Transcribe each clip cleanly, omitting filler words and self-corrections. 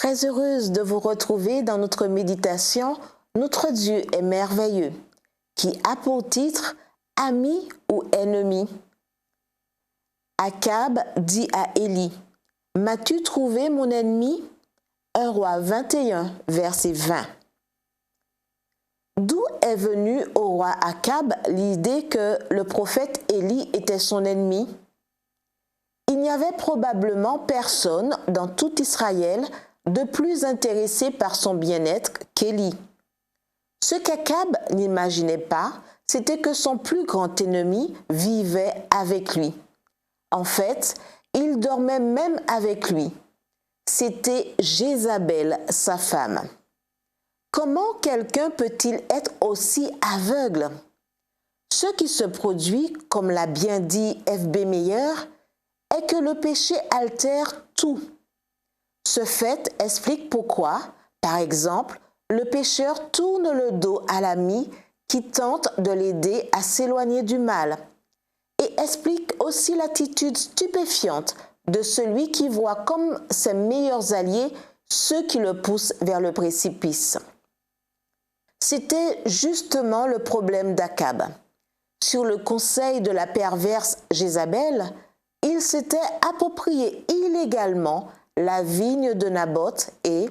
Très heureuse de vous retrouver dans notre méditation « Notre Dieu est merveilleux » qui a pour titre « Ami ou ennemi ». Akab dit à Élie « M'as-tu trouvé mon ennemi ?» 1 Roi 21, verset 20. D'où est venue au roi Akab l'idée que le prophète Élie était son ennemi? Il n'y avait probablement personne dans tout Israël de plus intéressé par son bien-être qu'Élie. Ce qu'Akab n'imaginait pas, c'était que son plus grand ennemi vivait avec lui. En fait, il dormait même avec lui. C'était Jézabel, sa femme. Comment quelqu'un peut-il être aussi aveugle? Ce qui se produit, comme l'a bien dit F.B. Meyer, est que le péché altère tout. Ce fait explique pourquoi, par exemple, le pécheur tourne le dos à l'ami qui tente de l'aider à s'éloigner du mal, et explique aussi l'attitude stupéfiante de celui qui voit comme ses meilleurs alliés ceux qui le poussent vers le précipice. C'était justement le problème d'Akab. Sur le conseil de la perverse Jézabel, il s'était approprié illégalement la vigne de Naboth et,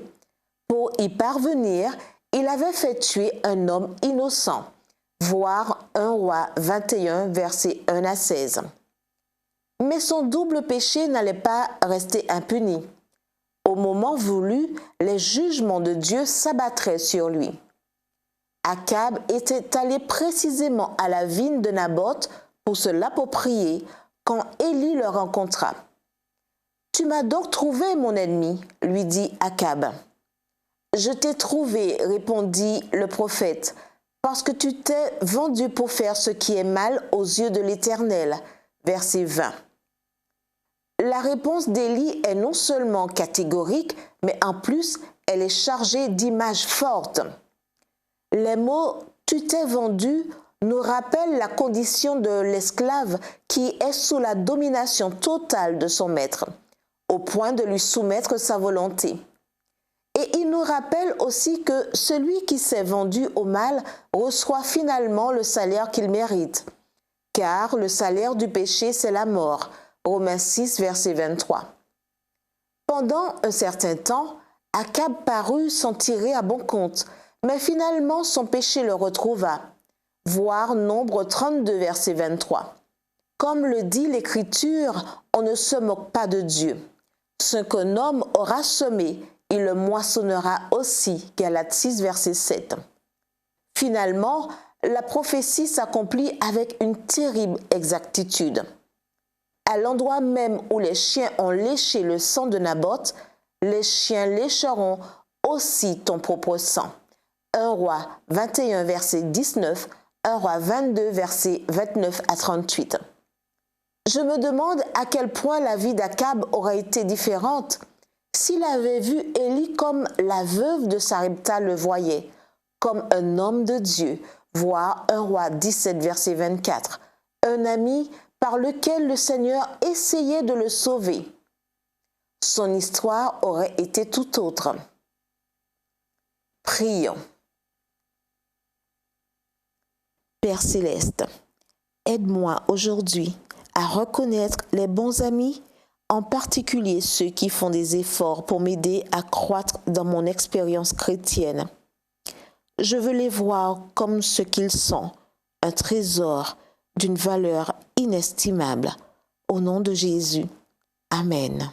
pour y parvenir, il avait fait tuer un homme innocent, voir 1 Roi 21, versets 1 à 16. Mais son double péché n'allait pas rester impuni. Au moment voulu, les jugements de Dieu s'abattraient sur lui. Akab était allé précisément à la vigne de Naboth pour se l'approprier quand Élie le rencontra. « Tu m'as donc trouvé, mon ennemi, » lui dit Akab. « Je t'ai trouvé, » répondit le prophète, « parce que tu t'es vendu pour faire ce qui est mal aux yeux de l'Éternel. » Verset 20. La réponse d'Élie est non seulement catégorique, mais en plus, elle est chargée d'images fortes. Les mots « tu t'es vendu » nous rappellent la condition de l'esclave qui est sous la domination totale de son maître, au point de lui soumettre sa volonté. Et il nous rappelle aussi que celui qui s'est vendu au mal reçoit finalement le salaire qu'il mérite, car le salaire du péché, c'est la mort. Romains 6, verset 23. Pendant un certain temps, Akab parut s'en tirer à bon compte, mais finalement son péché le retrouva. Voir Nombre 32, verset 23. Comme le dit l'Écriture, on ne se moque pas de Dieu. Ce qu'un homme aura semé, il le moissonnera aussi. Galates 6, verset 7. Finalement, la prophétie s'accomplit avec une terrible exactitude. À l'endroit même où les chiens ont léché le sang de Naboth, les chiens lécheront aussi ton propre sang. 1 Roi 21, verset 19, 1 Roi 22, verset 29 à 38. Je me demande à quel point la vie d'Akab aurait été différente s'il avait vu Élie comme la veuve de Sarepta le voyait, comme un homme de Dieu, voir 1 Roi 17, verset 24, un ami par lequel le Seigneur essayait de le sauver. Son histoire aurait été tout autre. Prions. Père céleste, aide-moi aujourd'hui à reconnaître les bons amis, en particulier ceux qui font des efforts pour m'aider à croître dans mon expérience chrétienne. Je veux les voir comme ce qu'ils sont, un trésor d'une valeur inestimable. Au nom de Jésus. Amen.